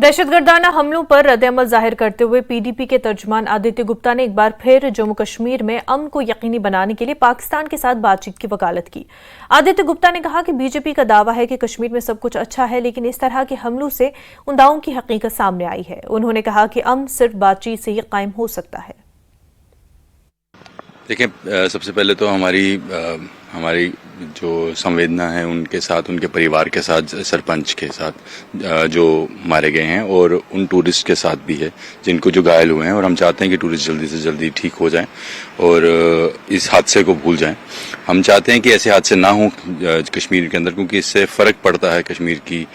दहशत गर्दाना हमलों पर रद्द-ए-अमल जाहिर करते हुए पीडीपी के तर्जुमान आदित्य गुप्ता ने एक बार फिर जम्मू कश्मीर में अमन को यकीनी बनाने के लिए पाकिस्तान के साथ बातचीत की वकालत की। आदित्य गुप्ता ने कहा कि बीजेपी का दावा है कि कश्मीर में सब कुछ अच्छा है, लेकिन इस तरह के हमलों से उन दावों की हकीकत सामने आई है। उन्होंने कहा कि अमन सिर्फ बातचीत से ही कायम हो सकता है। देखिए, सबसे पहले तो हमारी जो संवेदना है उनके साथ, उनके परिवार के साथ, सरपंच के साथ जो मारे गए हैं और उन टूरिस्ट के साथ भी है जिनको जो घायल हुए हैं, और हम चाहते हैं कि टूरिस्ट जल्दी से जल्दी ठीक हो जाएं और इस हादसे को भूल जाएं। हम चाहते हैं कि ऐसे हादसे ना हों कश्मीर के अंदर, क्योंकि इससे फ़र्क पड़ता है कश्मीर की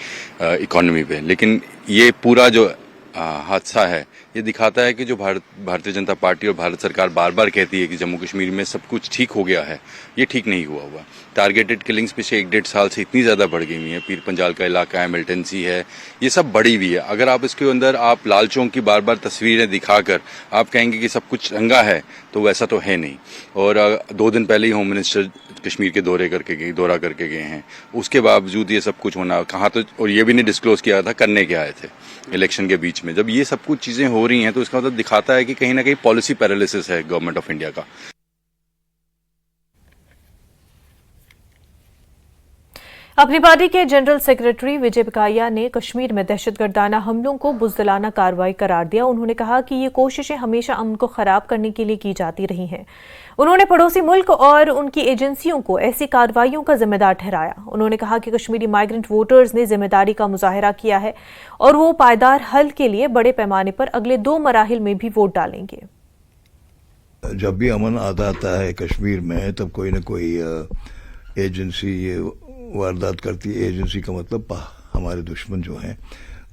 इकॉनमी पे। लेकिन ये पूरा जो हादसा है ये दिखाता है कि जो भारतीय जनता पार्टी और भारत सरकार बार बार कहती है कि जम्मू कश्मीर में सब कुछ ठीक हो गया है, ये ठीक नहीं हुआ। टारगेटेड किलिंग्स पिछले 1-1.5 साल से इतनी ज़्यादा बढ़ गई हुई हैं। पीर पंजाल का इलाका है, मिलिटेंसी है, ये सब बढ़ी हुई है। अगर आप इसके अंदर आप लाल चौक की बार बार तस्वीरें दिखाकर आप कहेंगे कि सब कुछ रंगा है, तो वैसा तो है नहीं। और 2 दिन पहले ही होम मिनिस्टर कश्मीर के दौरा करके गए हैं, उसके बावजूद ये सब कुछ होना कहाँ, तो और ये भी नहीं डिस्क्लोज किया था करने के आए थे इलेक्शन के बीच में। जब ये सब कुछ चीज़ें हो रही हैं तो इसका मतलब दिखाता है कि कहीं ना कहीं पॉलिसी पैरालिसिस है गवर्नमेंट ऑफ इंडिया का। अपनी पार्टी के जनरल सेक्रेटरी विजय बकाया ने कश्मीर में दहशतगर्दाना हमलों को बुज़दिलाना कार्रवाई करार दिया। उन्होंने कहा कि ये कोशिशें हमेशा अमन को खराब करने के लिए की जाती रही हैं। उन्होंने पड़ोसी मुल्क और उनकी एजेंसियों को ऐसी कार्रवाइयों का जिम्मेदार ठहराया। उन्होंने कहा कि कश्मीरी माइग्रेंट वोटर्स ने जिम्मेदारी का मुजाहरा किया है और वो पायदार हल के लिए बड़े पैमाने पर अगले 2 मराहिल में भी वोट डालेंगे। जब भी अमन आता है कश्मीर में, तब कोई न कोई एजेंसी वारदात करती है। एजेंसी का मतलब हमारे दुश्मन जो हैं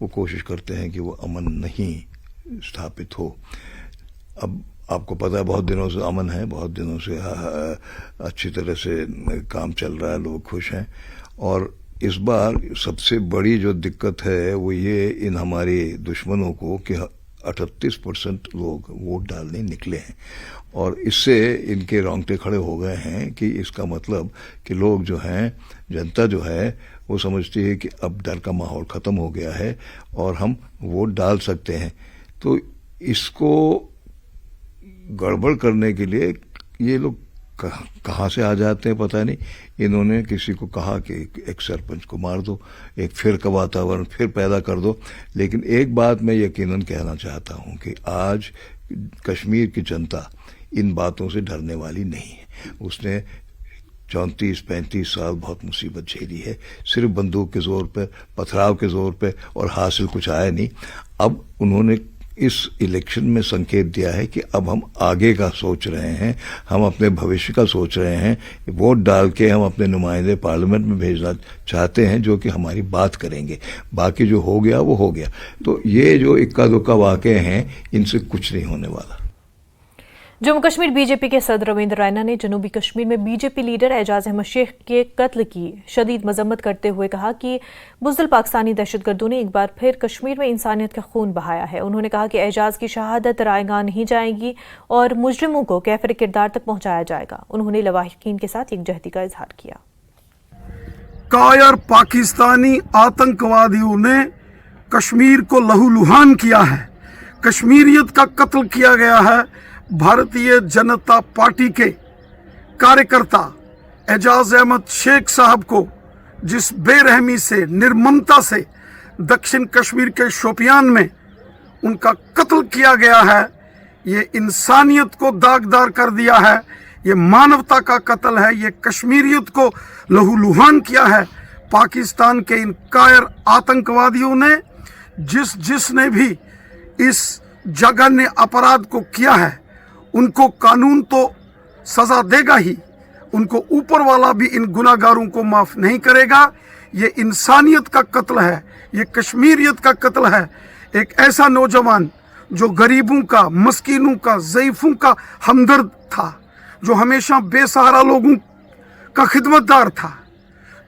वो कोशिश करते हैं कि वो अमन नहीं स्थापित हो। अब आपको पता है बहुत दिनों से अमन है, बहुत दिनों से अच्छी तरह से काम चल रहा है, लोग खुश हैं। और इस बार सबसे बड़ी जो दिक्कत है वो ये इन हमारे दुश्मनों को कि 38% लोग वोट डालने निकले हैं, और इससे इनके रोंगटे खड़े हो गए हैं कि इसका मतलब कि लोग जो हैं, जनता जो है वो समझती है कि अब डर का माहौल ख़त्म हो गया है और हम वोट डाल सकते हैं। तो इसको गड़बड़ करने के लिए ये लोग कहाँ से आ जाते हैं पता नहीं। इन्होंने किसी को कहा कि एक सरपंच को मार दो, एक फिर का वातावरण फिर पैदा कर दो। लेकिन एक बात मैं यकीनन कहना चाहता हूँ कि आज कश्मीर की जनता इन बातों से डरने वाली नहीं है। उसने 34-35 साल बहुत मुसीबत झेली है, सिर्फ बंदूक के जोर पे, पथराव के जोर पे, और हासिल कुछ आया नहीं। अब उन्होंने इस इलेक्शन में संकेत दिया है कि अब हम आगे का सोच रहे हैं, हम अपने भविष्य का सोच रहे हैं। वोट डाल के हम अपने नुमाइंदे पार्लियामेंट में भेजना चाहते हैं जो कि हमारी बात करेंगे। बाकी जो हो गया वो हो गया। तो ये जो इक्का दुक्का वाक़े हैं, इनसे कुछ नहीं होने वाला। जम्मू कश्मीर बीजेपी के सदर रविंद्र रैना ने जनूबी कश्मीर में बीजेपी लीडर एजाज अहमद शेख के कत्ल की शदीद मजम्मत करते हुए कहा कि बुज़दिल पाकिस्तानी दहशतगर्दों ने एक बार फिर कश्मीर में इंसानियत का खून बहाया है। उन्होंने कहा कि एजाज की शहादत रायगां नहीं जाएगी और मुजरिमों को कैफिर किरदार तक पहुंचाया जाएगा। उन्होंने लवाहिकीन के साथ यकजहती का इजहार किया। कायर पाकिस्तानी आतंकवादियों ने कश्मीर को लहूलुहान किया है, कश्मीरियत का कत्ल किया गया है। भारतीय जनता पार्टी के कार्यकर्ता एजाज अहमद शेख साहब को जिस बेरहमी से, निर्ममता से दक्षिण कश्मीर के शोपियान में उनका कत्ल किया गया है, ये इंसानियत को दागदार कर दिया है, ये मानवता का कत्ल है, ये कश्मीरियत को लहूलुहान किया है। पाकिस्तान के इन कायर आतंकवादियों ने जिसने भी इस जघन्य अपराध को किया है, उनको कानून तो सजा देगा ही, उनको ऊपर वाला भी इन गुनाहगारों को माफ नहीं करेगा। ये इंसानियत का कत्ल है, ये कश्मीरियत का कत्ल है। एक ऐसा नौजवान जो गरीबों का, मस्कीनों का, ज़ईफ़ों का हमदर्द था, जो हमेशा बेसहारा लोगों का खिदमतदार था,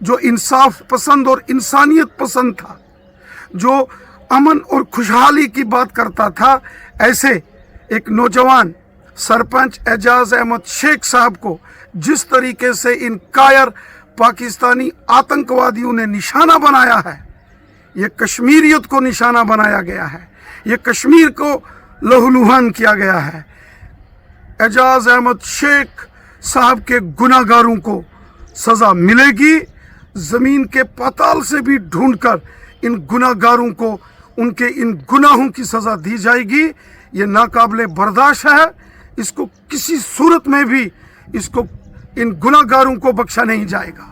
जो इंसाफ पसंद और इंसानियत पसंद था, जो अमन और खुशहाली की बात करता था, ऐसे एक नौजवान सरपंच एजाज अहमद शेख साहब को जिस तरीके से इन कायर पाकिस्तानी आतंकवादियों ने निशाना बनाया है, ये कश्मीरियत को निशाना बनाया गया है, ये कश्मीर को लहूलुहान किया गया है। एजाज अहमद शेख साहब के गुनाहगारों को सजा मिलेगी, जमीन के पाताल से भी ढूंढकर इन गुनाहगारों को उनके इन गुनाहों की सजा दी जाएगी। ये नाकाबिले बर्दाश्त है, इसको किसी सूरत में भी इसको इन गुनाहगारों को बख्शा नहीं जाएगा।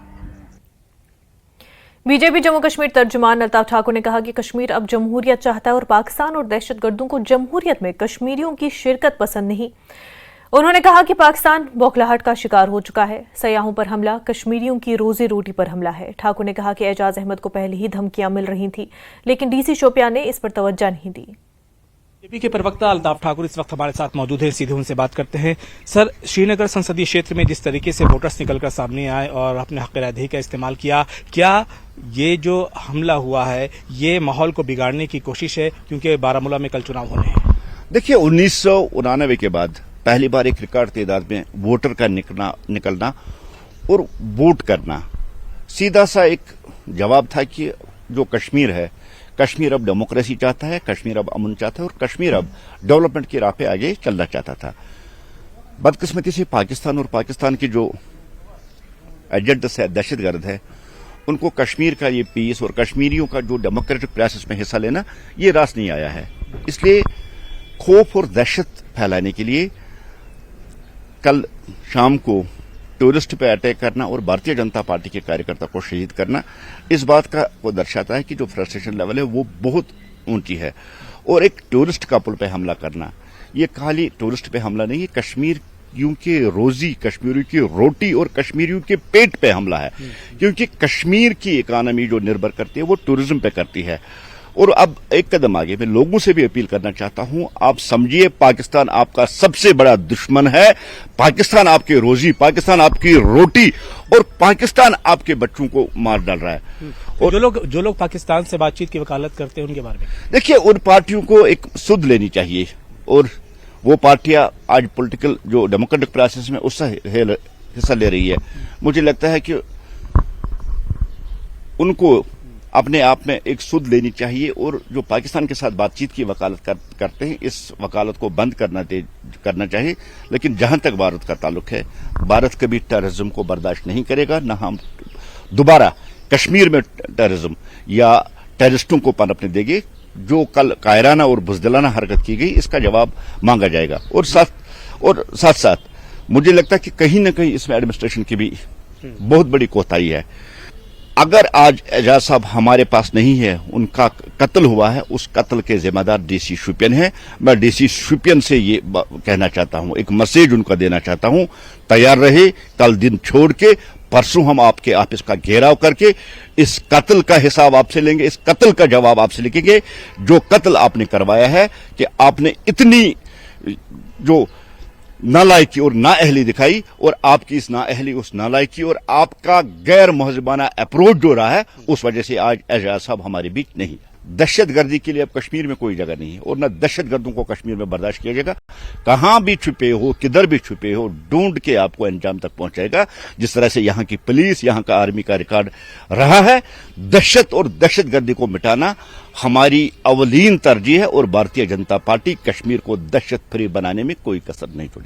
बीजेपी जम्मू कश्मीर तर्जुमान अल्ताफ ठाकुर ने कहा कि कश्मीर अब जमहूरियत चाहता है और पाकिस्तान और दहशतगर्दों को जमहूरियत में कश्मीरियों की शिरकत पसंद नहीं। उन्होंने कहा कि पाकिस्तान बौखलाहट का शिकार हो चुका है, सयाहों पर हमला कश्मीरियों की रोजी रोटी पर हमला है। ठाकुर ने कहा कि एजाज अहमद को पहले ही धमकियां मिल रही थी, लेकिन डीसी शोपियां ने इस पर तवज्जो नहीं दी। बीजेपी के प्रवक्ता अल्ताफ ठाकुर इस वक्त हमारे साथ मौजूद हैं, सीधे उनसे बात करते हैं। सर, श्रीनगर संसदीय क्षेत्र में जिस तरीके से वोटर्स निकलकर सामने आए और अपने हक राय का इस्तेमाल किया, क्या ये जो हमला हुआ है ये माहौल को बिगाड़ने की कोशिश है? क्योंकि बारामूला में कल चुनाव होने हैं। देखिए, 1999 के बाद पहली बार एक रिकॉर्ड तादाद में वोटर का निकलना और वोट करना, सीधा सा एक जवाब था कि जो कश्मीर है, कश्मीर अब डेमोक्रेसी चाहता है, कश्मीर अब अमन चाहता है और कश्मीर अब डेवलपमेंट की राह पे आगे चलना चाहता था। बदकिस्मती से पाकिस्तान और पाकिस्तान के जो एजेंट्स है, दहशतगर्द है, उनको कश्मीर का ये पीस और कश्मीरियों का जो डेमोक्रेटिक प्रोसेस में हिस्सा लेना ये रास नहीं आया है। इसलिए खौफ और दहशत फैलाने के लिए कल शाम को टूरिस्ट पे अटैक करना और भारतीय जनता पार्टी के कार्यकर्ता को शहीद करना इस बात का वो दर्शाता है कि जो फ्रस्ट्रेशन लेवल है वो बहुत ऊंची है। और एक टूरिस्ट कपल पे हमला करना, ये खाली टूरिस्ट पे हमला नहीं है, कश्मीरियों की रोजी, कश्मीरियों की रोटी और कश्मीरियों के पेट पे हमला है। क्योंकि कश्मीर की इकानमी जो निर्भर करती है वो टूरिज्म पे करती है। और अब एक कदम आगे मैं लोगों से भी अपील करना चाहता हूं, आप समझिए पाकिस्तान आपका सबसे बड़ा दुश्मन है, पाकिस्तान आपकी रोजी, पाकिस्तान आपकी रोटी और पाकिस्तान आपके बच्चों को मार डाल रहा है। और जो लोग पाकिस्तान से बातचीत की वकालत करते हैं उनके बारे में देखिए, उन पार्टियों को एक सुध लेनी चाहिए और वो पार्टियां आज पॉलिटिकल जो डेमोक्रेटिक प्रोसेस में उससे हिस्सा ले रही है। मुझे लगता है कि उनको अपने आप में एक सुध लेनी चाहिए और जो पाकिस्तान के साथ बातचीत की वकालत करते हैं इस वकालत को बंद करना चाहिए। लेकिन जहां तक भारत का ताल्लुक है, भारत कभी टेररिज्म को बर्दाश्त नहीं करेगा, न हम दोबारा कश्मीर में टेररिज्म या टेररिस्टों को पनपने देंगे। जो कल कायराना और बुज़दिलाना हरकत की गई इसका जवाब मांगा जाएगा। और साथ साथ मुझे लगता है कि कहीं न कहीं इसमें एडमिनिस्ट्रेशन की भी बहुत बड़ी कोताही है। अगर आज एजाज साहब हमारे पास नहीं है, उनका कत्ल हुआ है, उस कत्ल के जिम्मेदार डीसी शोपियां है। मैं डीसी शोपियां से ये कहना चाहता हूं, एक मैसेज उनका देना चाहता हूं, तैयार रहे, कल दिन छोड़ के परसों हम आपके ऑफिस का घेराव करके इस कत्ल का हिसाब आपसे लेंगे, इस कत्ल का जवाब आपसे लिखेंगे। जो कत्ल आपने करवाया है कि आपने इतनी जो नालायकी और नाअहली दिखाई और आपकी इस नाअहली, उस नालायकी और आपका गैर महजबाना अप्रोच जो रहा है उस वजह से आज एजाज साहब हमारे बीच नहीं है। दहशतगर्दी के लिए अब कश्मीर में कोई जगह नहीं है और न दहशतगर्दों को कश्मीर में बर्दाश्त किया जाएगा। कहां भी छुपे हो, किधर भी छुपे हो, ढूंढ के आपको अंजाम तक पहुंचाएगा। जिस तरह से यहां की पुलिस, यहां का आर्मी का रिकॉर्ड रहा है, दहशत और दहशतगर्दी को मिटाना हमारी अवलीन तरजीह है और भारतीय जनता पार्टी कश्मीर को दहशत फ्री बनाने में कोई कसर नहीं छोड़ेगी।